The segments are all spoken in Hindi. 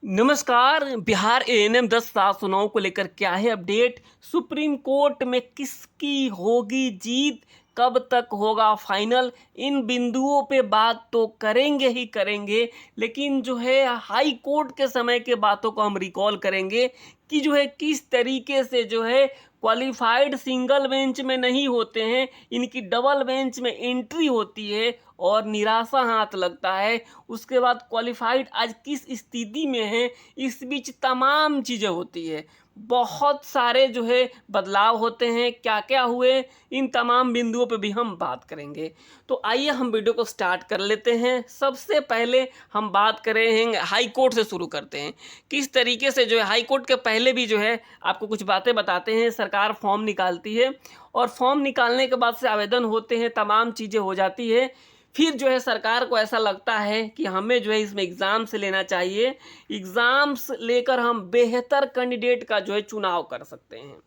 नमस्कार। बिहार एएनएम 10/709 को लेकर क्या है अपडेट? सुप्रीम कोर्ट में किसकी होगी जीत? कब तक होगा फाइनल? इन बिंदुओं पे बात तो करेंगे ही करेंगे, लेकिन जो है हाई कोर्ट के समय के बातों को हम रिकॉल करेंगे कि जो है किस तरीके से जो है क्वालिफाइड सिंगल बेंच में नहीं होते हैं, इनकी डबल बेंच में एंट्री होती है और निराशा हाथ लगता है। उसके बाद क्वालिफाइड आज किस स्थिति में है, इस बीच तमाम चीज़ें होती है, बहुत सारे जो है बदलाव होते हैं। क्या क्या हुए, इन तमाम बिंदुओं पे भी हम बात करेंगे। तो आइए हम वीडियो को स्टार्ट कर लेते हैं। सबसे पहले हम बात करेंगे हाई कोर्ट से, शुरू करते हैं किस तरीके से जो है हाई कोर्ट के पहले भी जो है आपको कुछ बातें बताते हैं। सरकार फॉर्म निकालती है और फॉर्म निकालने के बाद से आवेदन होते हैं, तमाम चीज़ें हो जाती है। फिर जो है सरकार को ऐसा लगता है कि हमें जो है इसमें एग्ज़ाम्स लेना चाहिए, एग्ज़ाम्स लेकर हम बेहतर कैंडिडेट का जो है चुनाव कर सकते हैं।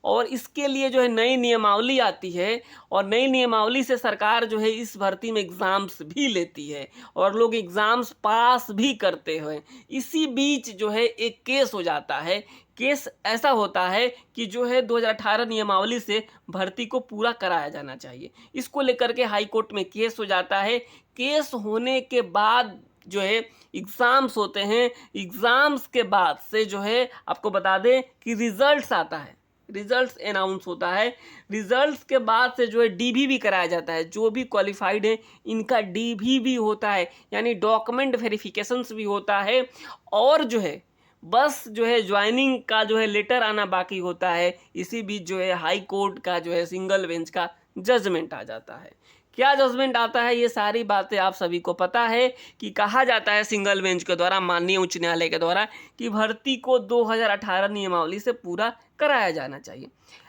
और इसके लिए जो है नई नियमावली आती है और नई नियमावली से सरकार जो है इस भर्ती में एग्ज़ाम्स भी लेती है और लोग एग्ज़ाम्स पास भी करते हैं। इसी बीच जो है एक केस हो जाता है। केस ऐसा होता है कि जो है 2018 नियमावली से भर्ती को पूरा कराया जाना चाहिए। इसको लेकर के हाई कोर्ट में केस हो जाता है। केस होने के बाद जो है एग्ज़ाम्स होते हैं। एग्ज़ाम्स के बाद से जो है आपको बता दें कि रिज़ल्ट्स आता है, रिजल्ट्स अनाउंस होता है। रिजल्ट्स के बाद से जो है डीवी भी कराया जाता है। जो भी क्वालिफाइड है इनका डीवी भी होता है, यानी डॉक्यूमेंट वेरिफिकेशंस भी होता है। और जो है बस जो है ज्वाइनिंग का जो है लेटर आना बाकी होता है। इसी बीच जो है हाई कोर्ट का जो है सिंगल बेंच का जजमेंट आ जाता है। क्या जजमेंट आता है, ये सारी बातें आप सभी को पता है कि कहा जाता है सिंगल बेंच के द्वारा, माननीय उच्च न्यायालय के द्वारा, कि भर्ती को 2018 नियमावली से पूरा कराया जाना चाहिए।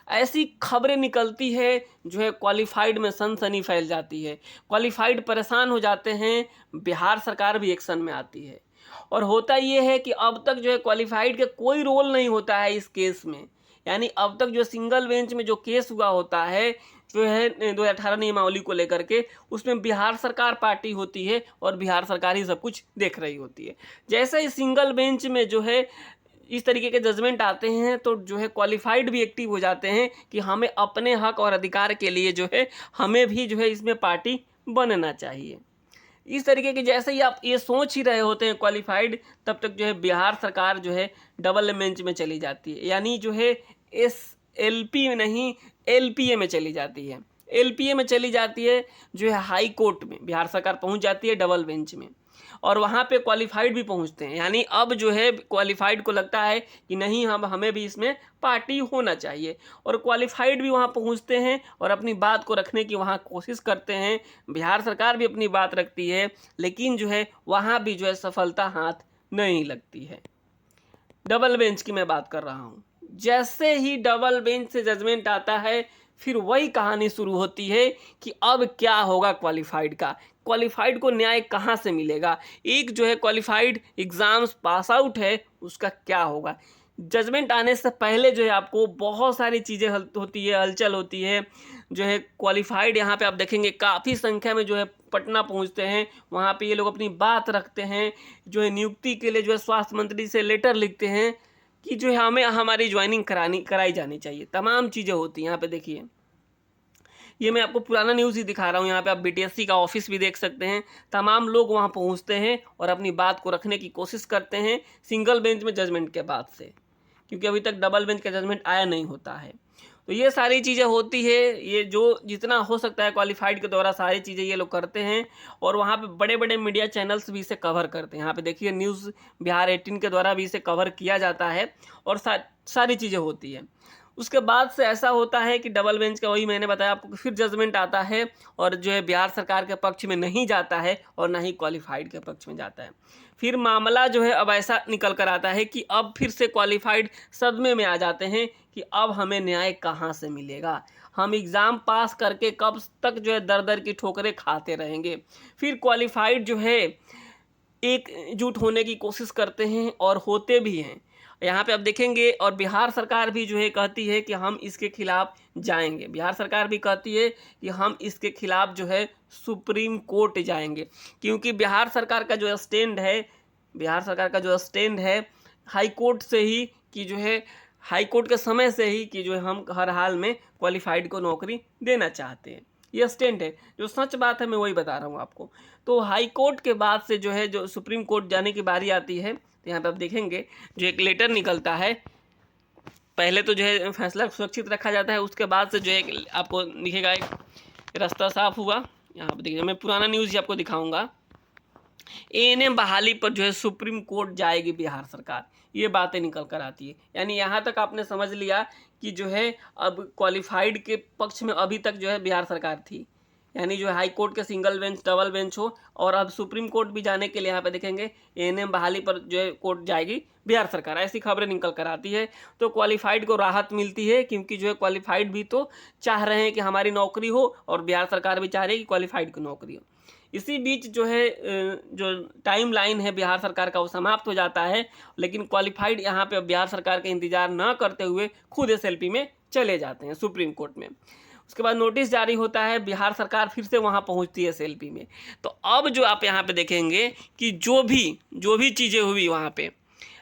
ऐसी खबरें निकलती है जो है क्वालिफाइड में सनसनी फैल जाती है। क्वालिफाइड परेशान हो जाते हैं, बिहार सरकार भी एक्शन में आती है। और होता ये है कि अब तक जो है क्वालिफाइड का कोई रोल नहीं होता है इस केस में। यानी अब तक जो सिंगल बेंच में जो केस हुआ होता है जो है 2018 नियमावली को लेकर के, उसमें बिहार सरकार पार्टी होती है और बिहार सरकार ही सब कुछ देख रही होती है। जैसे ही सिंगल बेंच में जो है इस तरीके के जजमेंट आते हैं तो जो है क्वालिफाइड भी एक्टिव हो जाते हैं कि हमें अपने हक और अधिकार के लिए जो है हमें भी जो है इसमें पार्टी बनना चाहिए। इस तरीके के जैसे ही आप ये सोच ही रहे होते हैं क्वालिफाइड, तब तक जो है बिहार सरकार जो है डबल बेंच में चली जाती है, यानी जो है SLP में नहीं LPA में चली जाती है। LPA में चली जाती है जो है हाई कोर्ट में बिहार सरकार पहुंच जाती है डबल बेंच में, और वहाँ पे क्वालिफाइड भी पहुँचते हैं। यानी अब जो है क्वालिफाइड को लगता है कि नहीं, हमें भी इसमें पार्टी होना चाहिए, और क्वालिफाइड भी वहाँ पहुँचते हैं और अपनी बात को रखने की वहाँ कोशिश करते हैं। बिहार सरकार भी अपनी बात रखती है, लेकिन जो है वहाँ भी जो है सफलता हाथ नहीं लगती है। डबल बेंच की मैं बात कर रहा हूँ। जैसे ही डबल बेंच से जजमेंट आता है, फिर वही कहानी शुरू होती है कि अब क्या होगा क्वालिफाइड का। क्वालिफाइड को न्याय कहाँ से मिलेगा? एक जो है क्वालिफाइड एग्ज़ाम्स पास आउट है, उसका क्या होगा? जजमेंट आने से पहले जो है आपको बहुत सारी चीज़ें होती है, हलचल होती है। जो है क्वालिफाइड यहाँ पे आप देखेंगे काफ़ी संख्या में जो है पटना पहुँचते हैं। वहाँ पे ये लोग अपनी बात रखते हैं। जो है नियुक्ति के लिए जो है स्वास्थ्य मंत्री से लेटर लिखते हैं कि जो है हमें हमारी ज्वाइनिंग कराई जानी चाहिए। तमाम चीज़ें होती हैं। यहाँ पे देखिए, ये मैं आपको पुराना न्यूज़ ही दिखा रहा हूँ। यहाँ पे आप BTSC का ऑफिस भी देख सकते हैं। तमाम लोग वहाँ पहुँचते हैं और अपनी बात को रखने की कोशिश करते हैं सिंगल बेंच में जजमेंट के बाद से, क्योंकि अभी तक डबल बेंच का जजमेंट आया नहीं होता है। तो ये सारी चीज़ें होती है। ये जो जितना हो सकता है क्वालिफाइड के द्वारा सारी चीज़ें ये लोग करते हैं, और वहाँ पे बड़े बड़े मीडिया चैनल्स भी इसे कवर करते हैं। यहाँ पे देखिए न्यूज़ बिहार 18 के द्वारा भी इसे कवर किया जाता है और सारी चीज़ें होती है। उसके बाद से ऐसा होता है कि डबल बेंच का, वही मैंने बताया आपको, कि फिर जजमेंट आता है और जो है बिहार सरकार के पक्ष में नहीं जाता है और ना ही क्वालिफाइड के पक्ष में जाता है। फिर मामला जो है अब ऐसा निकल कर आता है कि अब फिर से क्वालिफाइड सदमे में आ जाते हैं कि अब हमें न्याय कहाँ से मिलेगा। हम एग्ज़ाम पास करके कब तक जो है दर दर की ठोकरें खाते रहेंगे। फिर क्वालिफाइड जो है एकजुट होने की कोशिश करते हैं और होते भी हैं। यहाँ पे आप देखेंगे, और बिहार सरकार भी जो है कहती है कि हम इसके खिलाफ जाएंगे। बिहार सरकार भी कहती है कि हम इसके खिलाफ जो है सुप्रीम कोर्ट जाएंगे, क्योंकि बिहार सरकार का जो स्टैंड है बिहार सरकार का जो स्टैंड है हाई कोर्ट से ही कि जो है हाई कोर्ट के समय से ही कि जो है हम हर हाल में क्वालिफाइड को नौकरी देना चाहते हैं, ये स्टैंड है। जो सच बात है मैं वही बता रहा हूँ आपको। तो हाई कोर्ट के बाद से जो है जो सुप्रीम कोर्ट जाने की बारी आती है, तो यहाँ पे आप देखेंगे जो एक लेटर निकलता है, पहले तो जो है फैसला सुरक्षित रखा जाता है, उसके बाद से जो है आपको दिखेगा एक रास्ता साफ हुआ। यहाँ पे देखिए मैं पुराना न्यूज़ ही आपको दिखाऊंगा। एएनएम बहाली पर जो है सुप्रीम कोर्ट जाएगी बिहार सरकार, ये बातें निकल कर आती है। यानी यहाँ तक आपने समझ लिया कि जो है अब क्वालिफाइड के पक्ष में अभी तक जो है बिहार सरकार थी, यानी जो हाई कोर्ट के सिंगल बेंच डबल बेंच हो, और अब सुप्रीम कोर्ट भी जाने के लिए यहाँ पे देखेंगे एएनएम बहाली पर जो है कोर्ट जाएगी बिहार सरकार, ऐसी खबरें निकल कर आती है। तो क्वालिफाइड को राहत मिलती है, क्योंकि जो है क्वालिफाइड भी तो चाह रहे हैं कि हमारी नौकरी हो, और बिहार सरकार भी चाह रही है कि क्वालिफाइड की नौकरी हो। इसी बीच जो है जो टाइम लाइन है बिहार सरकार का वो समाप्त हो जाता है, लेकिन क्वालिफाइड यहाँ पे बिहार सरकार का इंतजार न करते हुए खुद एसएलपी में चले जाते हैं सुप्रीम कोर्ट में। उसके बाद नोटिस जारी होता है, बिहार सरकार फिर से वहाँ पहुँचती है एसएलपी में। तो अब जो आप यहाँ पे देखेंगे कि जो भी चीज़ें हुई वहाँ पे,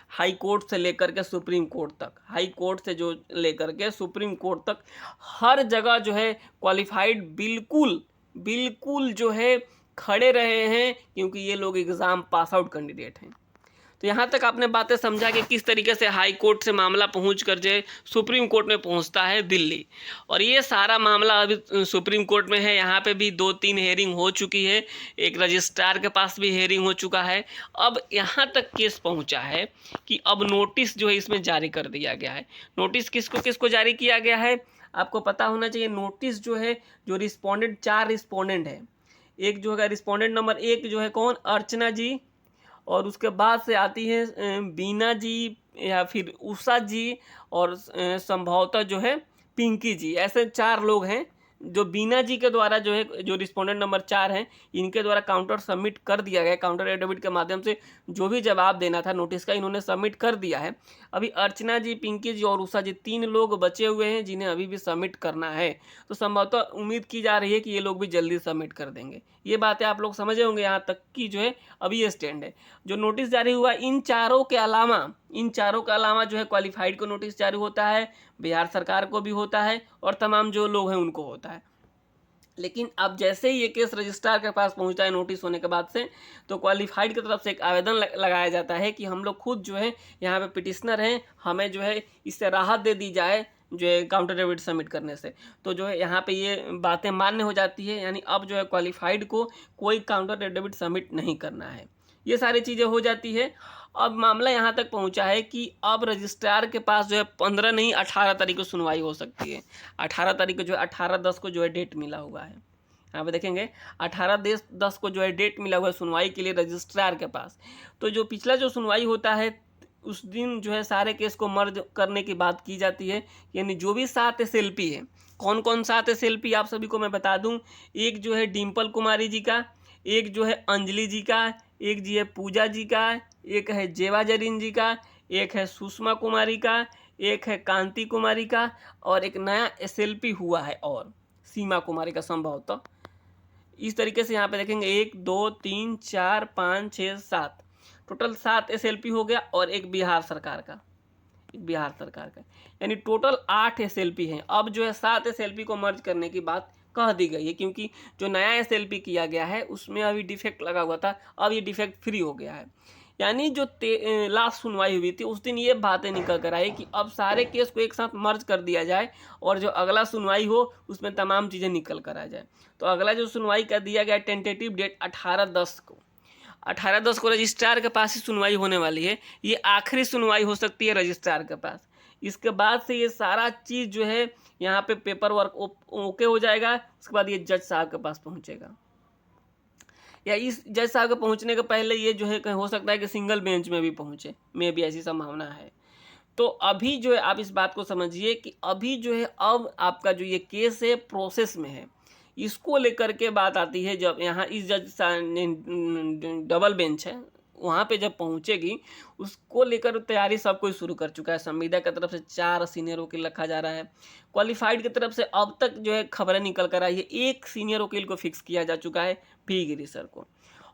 हाई कोर्ट से लेकर के सुप्रीम कोर्ट तक, हाई कोर्ट से जो लेकर के सुप्रीम कोर्ट तक, हर जगह जो है क्वालिफाइड बिल्कुल जो है खड़े रहे हैं, क्योंकि ये लोग एग्ज़ाम पास आउट कैंडिडेट हैं। तो यहाँ तक आपने बातें समझा कि किस तरीके से हाई कोर्ट से मामला पहुँच कर जो सुप्रीम कोर्ट में पहुँचता है दिल्ली, और ये सारा मामला अभी सुप्रीम कोर्ट में है। यहाँ पे भी 2-3 हेयरिंग हो चुकी है, एक रजिस्ट्रार के पास भी हेयरिंग हो चुका है। अब यहाँ तक केस पहुँचा है कि अब नोटिस जो है इसमें जारी कर दिया गया है। नोटिस किसको जारी किया गया है आपको पता होना चाहिए। नोटिस जो है जो रिस्पोंडेंट 4 रिस्पोंडेंट है, एक जो है रिस्पोंडेंट नंबर 1 जो है कौन, अर्चना जी, और उसके बाद से आती है बीना जी या फिर उषा जी, और संभवतः जो है पिंकी जी। ऐसे 4 लोग हैं जो बीना जी के द्वारा जो है जो रिस्पोंडेंट नंबर 4 हैं, इनके द्वारा काउंटर सबमिट कर दिया गया। काउंटर एफिडेविट के माध्यम से जो भी जवाब देना था नोटिस का इन्होंने सबमिट कर दिया है। अभी अर्चना जी, पिंकी जी और उषा जी 3 लोग बचे हुए हैं जिन्हें अभी भी सबमिट करना है। तो संभवतः उम्मीद की जा रही है कि ये लोग भी जल्दी सबमिट कर देंगे। ये बातें आप लोग समझे होंगे यहाँ तक कि जो है अभी ये स्टैंड है। जो नोटिस जारी हुआ इन चारों के अलावा जो है क्वालिफाइड को नोटिस जारी होता है, बिहार सरकार को भी होता है, और तमाम जो लोग हैं उनको होता है। लेकिन अब जैसे ही ये केस रजिस्ट्रार के पास पहुंचता है नोटिस होने के बाद से, तो क्वालिफाइड की तरफ से एक आवेदन लगाया जाता है कि हम लोग खुद जो है यहाँ पे पिटिशनर हैं, हमें जो है इससे राहत दे दी जाए जो है काउंटर एफिडेविट सबमिट करने से। तो जो है यहाँ पे ये बातें मान्य हो जाती है, यानी अब जो है क्वालिफाइड को कोई काउंटर एफिडेविट सबमिट नहीं करना है। ये सारी चीज़ें हो जाती है। अब मामला यहाँ तक पहुँचा है कि अब रजिस्ट्रार के पास जो है 15 नहीं 18 तारीख को सुनवाई हो सकती है। 18 तारीख को जो है 18/10 को जो है डेट मिला हुआ है। यहाँ पे देखेंगे 18/10 को जो है डेट मिला हुआ है सुनवाई के लिए रजिस्ट्रार के पास। तो जो पिछला जो सुनवाई होता है उस दिन जो है सारे केस को मर्ज करने की बात की जाती है, यानी जो भी 7 एसएलपी है, कौन कौन 7 एसएलपी आप सभी को मैं बता दूं। एक जो है डिम्पल कुमारी जी का, एक जो है अंजलि जी का, एक जी है पूजा जी का, एक है जेवा जरीन जी का, एक है सुषमा कुमारी का, एक है कांति कुमारी का, और एक नया एसएलपी हुआ है और सीमा कुमारी का संभवतः। इस तरीके से यहाँ पे देखेंगे 1 2 3 4 5 6 7 टोटल 7 एसएलपी हो गया, और एक बिहार सरकार का, यानी टोटल 8 एसएलपी हैं। अब जो है 7 एसएलपी को मर्ज करने की बात कह दी गई है, क्योंकि जो नया एसएलपी किया गया है उसमें अभी डिफेक्ट लगा हुआ था, अब ये डिफेक्ट फ्री हो गया है। यानी जो लास्ट सुनवाई हुई थी उस दिन ये बातें निकल कर आई कि अब सारे केस को एक साथ मर्ज कर दिया जाए, और जो अगला सुनवाई हो उसमें तमाम चीज़ें निकल कर आ जाए। तो अगला जो सुनवाई कर दिया गया टेंटेटिव डेट 18/10 को, 18/10 को रजिस्ट्रार के पास ही सुनवाई होने वाली है। ये आखिरी सुनवाई हो सकती है रजिस्ट्रार के पास। इसके बाद से ये सारा चीज़ जो है यहाँ पे पेपर वर्क ओके हो जाएगा। उसके बाद ये जज साहब के पास पहुँचेगा, या इस जज साहब के पहुँचने के पहले ये जो है हो सकता है कि सिंगल बेंच में भी पहुँचे, में भी ऐसी संभावना है। तो अभी जो है आप इस बात को समझिए कि अभी जो है अब आपका जो ये केस है प्रोसेस में है। इसको लेकर के बात आती है जब यहाँ इस जज डबल बेंच है वहाँ पे जब पहुँचेगी, उसको लेकर तैयारी सब कुछ शुरू कर चुका है। संविदा की तरफ से 4 सीनियर वकील रखा जा रहा है। क्वालिफाइड की तरफ से अब तक जो है खबरें निकल कर आई है, 1 सीनियर वकील को फिक्स किया जा चुका है, पी गिरी सर को।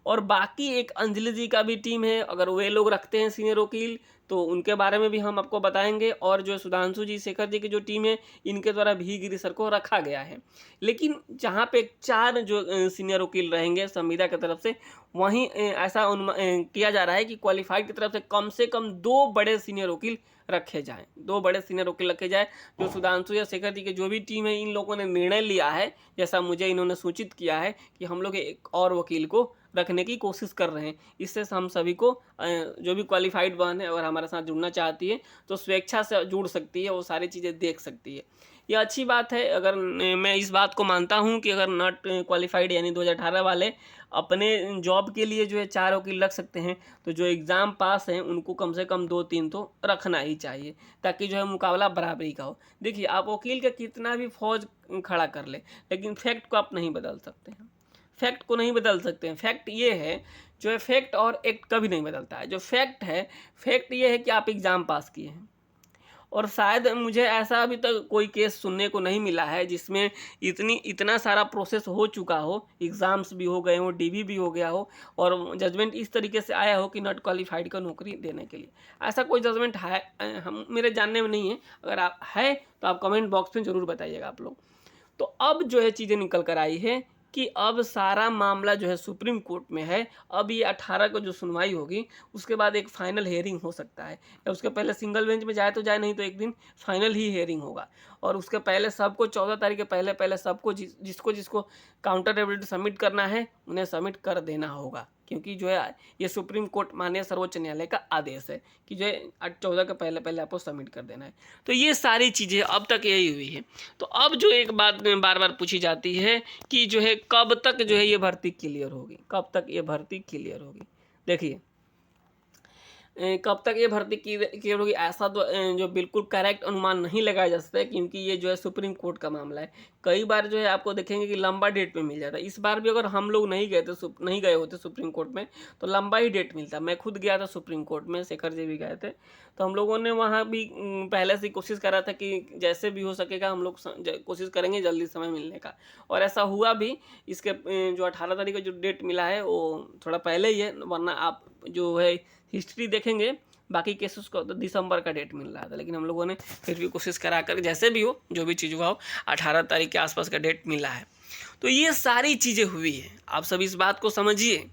और बाकी एक अंजलि जी का भी टीम है, अगर वे लोग रखते हैं सीनियर वकील तो उनके बारे में भी हम आपको बताएंगे। और जो सुधांशु जी, शेखर जी की जो टीम है, इनके द्वारा भी गिरी सर को रखा गया है। लेकिन जहाँ पे 4 जो सीनियर वकील रहेंगे संविदा की तरफ से, वहीं ऐसा किया जा रहा है कि क्वालिफाइड की तरफ से कम 2 बड़े सीनियर वकील रखे जाएं, 2 बड़े सीनियर वकील रखे जाए। जो सुधांशु या शेखर जी की जो भी टीम है, इन लोगों ने निर्णय लिया है, जैसा मुझे इन्होंने सूचित किया है, कि हम लोग एक और वकील को रखने की कोशिश कर रहे हैं। इससे हम सभी को जो भी क्वालिफाइड बहन है अगर हमारे साथ जुड़ना चाहती है तो स्वेच्छा से जुड़ सकती है, वो सारी चीज़ें देख सकती है। ये अच्छी बात है। अगर मैं इस बात को मानता हूँ कि अगर नॉट क्वालिफाइड यानी 2018 वाले अपने जॉब के लिए जो है 4 वकील रख सकते हैं, तो जो एग्ज़ाम पास हैं उनको कम से कम 2-3 तो रखना ही चाहिए, ताकि जो है मुकाबला बराबरी का हो। देखिए, आप वकील का कितना भी फौज खड़ा कर ले, लेकिन फैक्ट को आप नहीं बदल सकते हैं। फैक्ट को नहीं बदल सकते हैं। फैक्ट ये है, जो है फैक्ट और एक्ट कभी नहीं बदलता है। जो फैक्ट है, फैक्ट ये है कि आप एग्ज़ाम पास किए हैं। और शायद मुझे ऐसा अभी तक कोई केस सुनने को नहीं मिला है जिसमें इतना सारा प्रोसेस हो चुका हो, एग्ज़ाम्स भी हो गए हो, डीवी भी हो गया हो, और जजमेंट इस तरीके से आया हो कि नॉट क्वालिफाइड का नौकरी देने के लिए। ऐसा कोई जजमेंट है हम मेरे जानने में नहीं है। अगर आप है तो आप कमेंट बॉक्स में ज़रूर बताइएगा आप लोग। तो अब जो है चीज़ें निकल कर आई है कि अब सारा मामला जो है सुप्रीम कोर्ट में है। अब ये 18 को जो सुनवाई होगी, उसके बाद एक फाइनल हेयरिंग हो सकता है, या उसके पहले सिंगल बेंच में जाए तो जाए, नहीं तो एक दिन फाइनल ही हेयरिंग होगा। और उसके पहले सबको 14 तारीख के पहले सबको जिसको जिसको काउंटर एफिडेविट सबमिट करना है उन्हें सबमिट कर देना होगा, क्योंकि जो है ये सुप्रीम कोर्ट माननीय सर्वोच्च न्यायालय का आदेश है कि जो है 14 के पहले आपको सबमिट कर देना है। तो ये सारी चीज़ें अब तक यही हुई है। तो अब जो एक बात बार बार पूछी जाती है कि जो है कब तक जो है ये भर्ती क्लियर होगी, कब तक ये भर्ती क्लियर होगी। देखिए, कब तक ये भर्ती क्लियर होगी, ऐसा तो जो बिल्कुल करेक्ट अनुमान नहीं लगाया जा सकता है, क्योंकि ये जो है सुप्रीम कोर्ट का मामला है। कई बार जो है आपको देखेंगे कि लंबा डेट में मिल जाता है। इस बार भी अगर हम लोग नहीं गए होते सुप्रीम कोर्ट में, तो लंबा ही डेट मिलता। मैं खुद गया था सुप्रीम कोर्ट में, शेखर जी भी गए थे, तो हम लोगों ने वहाँ भी पहले से कोशिश करा था कि जैसे भी हो सकेगा हम लोग कोशिश करेंगे जल्दी समय मिलने का, और ऐसा हुआ भी। इसके जो 18 तारीख का जो डेट मिला है वो थोड़ा पहले ही है, वरना आप जो है हिस्ट्री देखेंगे बाकी केसेस को तो दिसंबर का डेट मिल रहा था, लेकिन हम लोगों ने फिर भी कोशिश करा कर जैसे भी हो, जो भी चीज़ हुआ हो, 18 तारीख के आसपास का डेट मिला है। तो ये सारी चीज़ें हुई हैं। आप सब इस बात को समझिए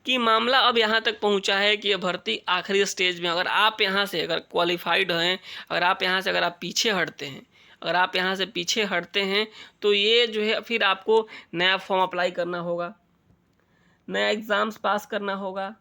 कि मामला अब यहाँ तक पहुँचा है कि ये भर्ती आखिरी स्टेज में। अगर आप यहाँ से अगर क्वालिफाइड हैं, अगर आप यहाँ से अगर आप पीछे हटते हैं, अगर आप यहाँ से पीछे हटते हैं, तो ये जो है फिर आपको नया फॉर्म अप्लाई करना होगा, नया एग्ज़ाम्स पास करना होगा,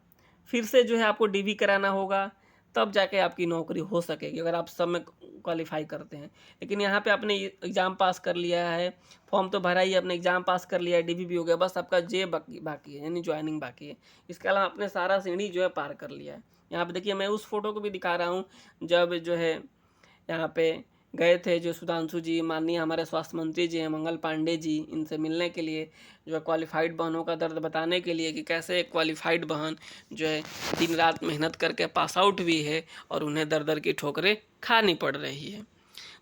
फिर से जो है आपको डीवी कराना होगा, तब जाके आपकी नौकरी हो सकेगी, अगर आप सब में क्वालिफाई करते हैं। लेकिन यहाँ पे आपने एग्ज़ाम पास कर लिया है, फॉर्म तो भरा ही है, आपने एग्ज़ाम पास कर लिया है, डीवी भी हो गया, बस आपका जे बाकी है, यानी ज्वाइनिंग बाकी है। इसके अलावा आपने सारा सीढ़ी जो है पार कर लिया है। यहाँ पे देखिए, मैं उस फोटो को भी दिखा रहा हूँ जब जो है यहाँ पे गए थे जो सुधांशु जी, माननीय हमारे स्वास्थ्य मंत्री जी हैं मंगल पांडे जी, इनसे मिलने के लिए, जो है क्वालिफाइड बहनों का दर्द बताने के लिए कि कैसे एक क्वालिफाइड बहन जो है दिन रात मेहनत करके पास आउट भी है और उन्हें दर दर की ठोकरें खानी पड़ रही है।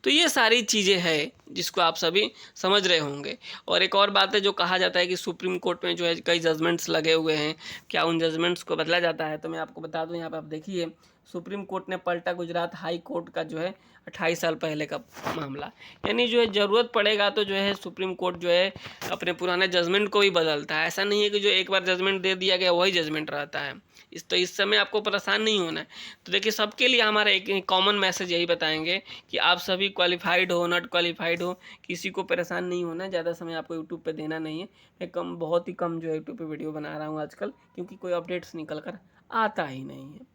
तो ये सारी चीज़ें हैं जिसको आप सभी समझ रहे होंगे। और एक और बात है, जो कहा जाता है कि सुप्रीम कोर्ट में जो है कई जजमेंट्स लगे हुए हैं, क्या उन जजमेंट्स को बदला जाता है? तो मैं आपको बता दूं, यहाँ पर आप देखिए, सुप्रीम कोर्ट ने पलटा गुजरात हाई कोर्ट का जो है 28 साल पहले का मामला। यानी जो है ज़रूरत पड़ेगा तो जो है सुप्रीम कोर्ट जो है अपने पुराने जजमेंट को भी बदलता है। ऐसा नहीं है कि जो एक बार जजमेंट दे दिया गया वही जजमेंट रहता है। इस समय आपको परेशान नहीं होना है। तो देखिए, सबके लिए हमारा एक कॉमन मैसेज यही बताएंगे कि आप सभी क्वालिफाइड हो, नॉट क्वालिफाइड हो, किसी को परेशान नहीं होना है। ज़्यादा समय आपको यूट्यूब पे देना नहीं है। मैं बहुत ही कम जो है यूट्यूब पे वीडियो बना रहा हूँ आजकल, क्योंकि कोई अपडेट्स निकल कर आता ही नहीं है।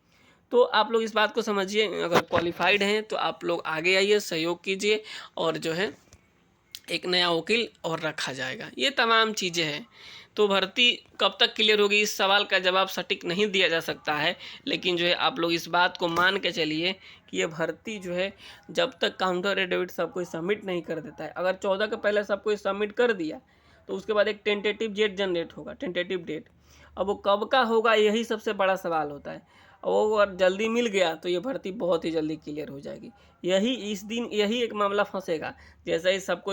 तो आप लोग इस बात को समझिए, अगर क्वालिफाइड हैं तो आप लोग आगे आइए, सहयोग कीजिए, और जो है एक नया वकील और रखा जाएगा। ये तमाम चीज़ें हैं। तो भर्ती कब तक क्लियर होगी, इस सवाल का जवाब सटीक नहीं दिया जा सकता है, लेकिन जो है आप लोग इस बात को मान के चलिए कि ये भर्ती जो है जब तक काउंटर एफिडेविट सब कोई सबमिट नहीं कर देता है, अगर 14 के पहले सब कोई सबमिट कर दिया तो उसके बाद एक टेंटेटिव डेट जनरेट होगा, टेंटेटिव डेट। अब वो कब का होगा, यही सबसे बड़ा सवाल होता है। वो अगर जल्दी मिल गया तो ये भर्ती बहुत ही जल्दी क्लियर हो जाएगी। यही एक मामला फंसेगा। जैसे ही सबको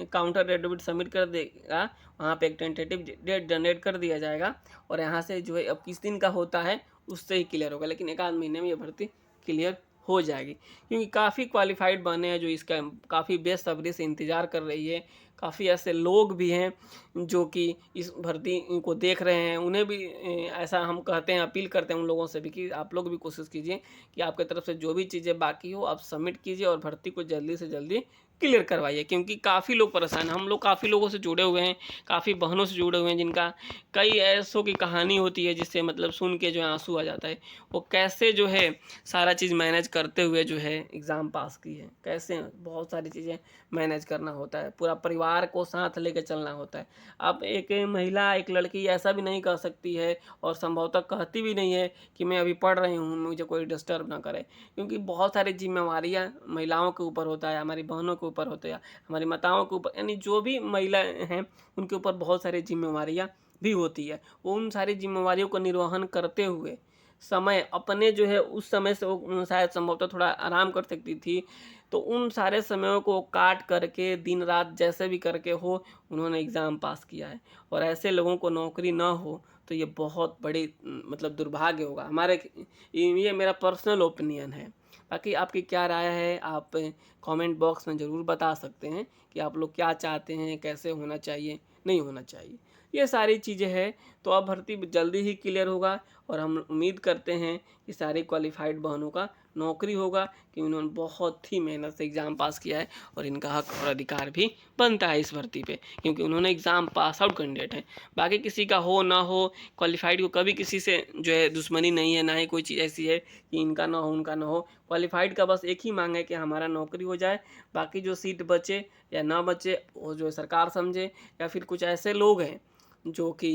काउंटर एफिडेविट सबमिट कर देगा, वहाँ पे एक टेंटेटिव डेट जनरेट कर दिया जाएगा और यहाँ से जो है अब किस दिन का होता है उससे ही क्लियर होगा, लेकिन 1 आध महीने में ये भर्ती क्लियर हो जाएगी। क्योंकि काफ़ी क्वालिफाइड बने हैं जो इसका काफ़ी बेसब्री से इंतज़ार कर रही है। काफ़ी ऐसे लोग भी हैं जो कि इस भर्ती को देख रहे हैं, उन्हें भी ऐसा हम कहते हैं, अपील करते हैं उन लोगों से भी कि आप लोग भी कोशिश कीजिए कि आपकी तरफ से जो भी चीज़ें बाकी हो आप सबमिट कीजिए और भर्ती को जल्दी से जल्दी क्लियर करवाइए। क्योंकि काफ़ी लोग परेशान हैं, हम लोग काफ़ी लोगों से जुड़े हुए हैं, काफ़ी बहनों से जुड़े हुए हैं जिनका कई ऐसों की कहानी होती है जिससे मतलब सुन के जो है आंसू आ जाता है। वो कैसे जो है सारा चीज़ मैनेज करते हुए जो है एग्ज़ाम पास की है, कैसे बहुत सारी चीज़ें मैनेज करना होता है, पूरा परिवार को साथ लेकर चलना होता है। अब एक महिला, एक लड़की ऐसा भी नहीं कह सकती है और संभवतः कहती भी नहीं है कि मैं अभी पढ़ रही हूँ, मुझे कोई डिस्टर्ब ना करे। क्योंकि बहुत सारी जिम्मेवारियाँ महिलाओं के ऊपर होता है, हमारी बहनों के ऊपर होता है, हमारी माताओं के ऊपर, यानी जो भी महिलाएँ हैं उनके ऊपर बहुत सारी जिम्मेवारियाँ भी होती है। वो उन सारी जिम्मेवारियों को निर्वहन करते हुए समय अपने जो है उस समय से वो शायद संभवतः थोड़ा आराम कर सकती थी, तो उन सारे समयों को काट करके दिन रात जैसे भी करके हो उन्होंने एग्ज़ाम पास किया है। और ऐसे लोगों को नौकरी ना हो तो ये बहुत बड़ी मतलब दुर्भाग्य होगा हमारे। ये मेरा पर्सनल ओपिनियन है। बाकी आपकी क्या राय है आप कमेंट बॉक्स में ज़रूर बता सकते हैं कि आप लोग क्या चाहते हैं, कैसे होना चाहिए, नहीं होना चाहिए। ये सारी चीज़ें हैं, तो अब भर्ती जल्दी ही क्लियर होगा और हम उम्मीद करते हैं कि सारी क्वालिफाइड बहनों का नौकरी होगा कि उन्होंने बहुत ही मेहनत से एग्ज़ाम पास किया है और इनका हक और अधिकार भी बनता है इस भर्ती पे, क्योंकि उन्होंने एग्ज़ाम पास आउट कैंडिडेट हैं। बाकी किसी का हो ना हो, क्वालिफाइड को कभी किसी से जो है दुश्मनी नहीं है, ना ही कोई चीज़ ऐसी है कि इनका ना हो उनका ना हो। क्वालिफाइड का बस एक ही मांग है कि हमारा नौकरी हो जाए, बाकी जो सीट बचे या ना बचे वो जो है सरकार समझे, या फिर कुछ ऐसे लोग हैं जो कि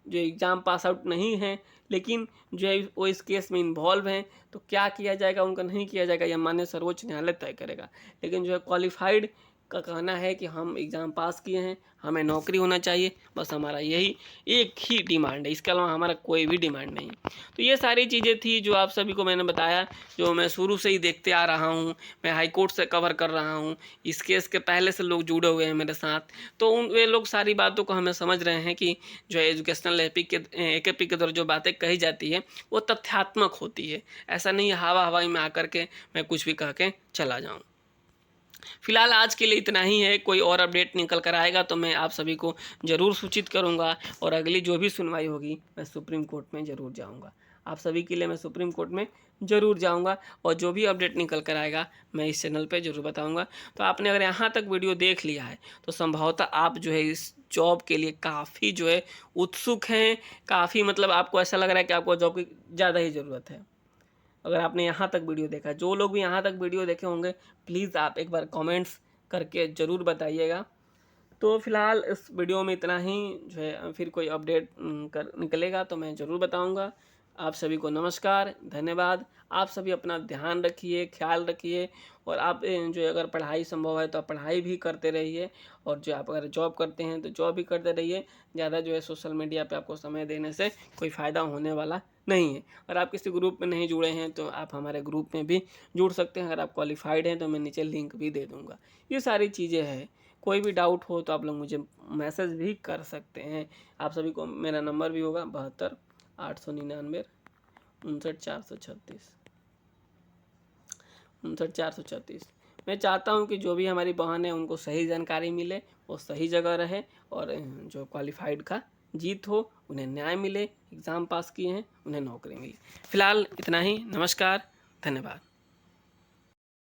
जो एग्ज़ाम पास आउट नहीं हैं लेकिन जो है वो इस केस में इन्वॉल्व हैं, तो क्या किया जाएगा उनका नहीं किया जाएगा यह माननीय सर्वोच्च न्यायालय तय करेगा। लेकिन जो है क्वालिफाइड का कहना है कि हम एग्ज़ाम पास किए हैं, हमें नौकरी होना चाहिए, बस हमारा यही एक ही डिमांड है, इसके अलावा हमारा कोई भी डिमांड नहीं। तो ये सारी चीज़ें थी जो आप सभी को मैंने बताया, जो मैं शुरू से ही देखते आ रहा हूँ। मैं हाई कोर्ट से कवर कर रहा हूँ, इस केस के पहले से लोग जुड़े हुए हैं मेरे साथ, तो वे लोग सारी बातों को हमें समझ रहे हैं कि जो एजुकेशनल AKP के द्वारा जो बातें कही जाती है वो तथ्यात्मक होती है। ऐसा नहीं है हवा हवाई में आकर के मैं कुछ भी कह के चला जाऊँ। फिलहाल आज के लिए इतना ही है, कोई और अपडेट निकल कर आएगा तो मैं आप सभी को ज़रूर सूचित करूंगा और अगली जो भी सुनवाई होगी मैं सुप्रीम कोर्ट में ज़रूर जाऊंगा। आप सभी के लिए मैं सुप्रीम कोर्ट में ज़रूर जाऊंगा और जो भी अपडेट निकल कर आएगा मैं इस चैनल पे ज़रूर बताऊंगा। तो आपने अगर यहाँ तक वीडियो देख लिया है तो संभवतः आप जो है इस जॉब के लिए काफ़ी जो है उत्सुक हैं, काफ़ी मतलब आपको ऐसा लग रहा है कि आपको जॉब की ज़्यादा ही ज़रूरत है। अगर आपने यहाँ तक वीडियो देखा, जो लोग भी यहाँ तक वीडियो देखे होंगे प्लीज़ आप एक बार कमेंट्स करके ज़रूर बताइएगा। तो फिलहाल इस वीडियो में इतना ही, जो है फिर कोई अपडेट निकलेगा तो मैं ज़रूर बताऊँगा। आप सभी को नमस्कार, धन्यवाद। आप सभी अपना ध्यान रखिए, ख्याल रखिए और आप जो अगर पढ़ाई संभव है तो आप पढ़ाई भी करते रहिए और जो आप अगर जॉब करते हैं तो जॉब भी करते रहिए। ज़्यादा जो है सोशल मीडिया पे आपको समय देने से कोई फ़ायदा होने वाला नहीं है। अगर आप किसी ग्रुप में नहीं जुड़े हैं तो आप हमारे ग्रुप में भी जुड़ सकते हैं। अगर आप क्वालिफाइड हैं तो मैं नीचे लिंक भी दे दूँगा। ये सारी चीज़ें हैं, कोई भी डाउट हो तो आप लोग मुझे मैसेज भी कर सकते हैं। आप सभी को मेरा नंबर भी होगा 72 899 59 436। मैं चाहता हूं कि जो भी हमारी बहन है उनको सही जानकारी मिले, वो सही जगह रहे और जो क्वालिफाइड का जीत हो, उन्हें न्याय मिले, एग्ज़ाम पास किए हैं उन्हें नौकरी मिले। फिलहाल इतना ही, नमस्कार, धन्यवाद।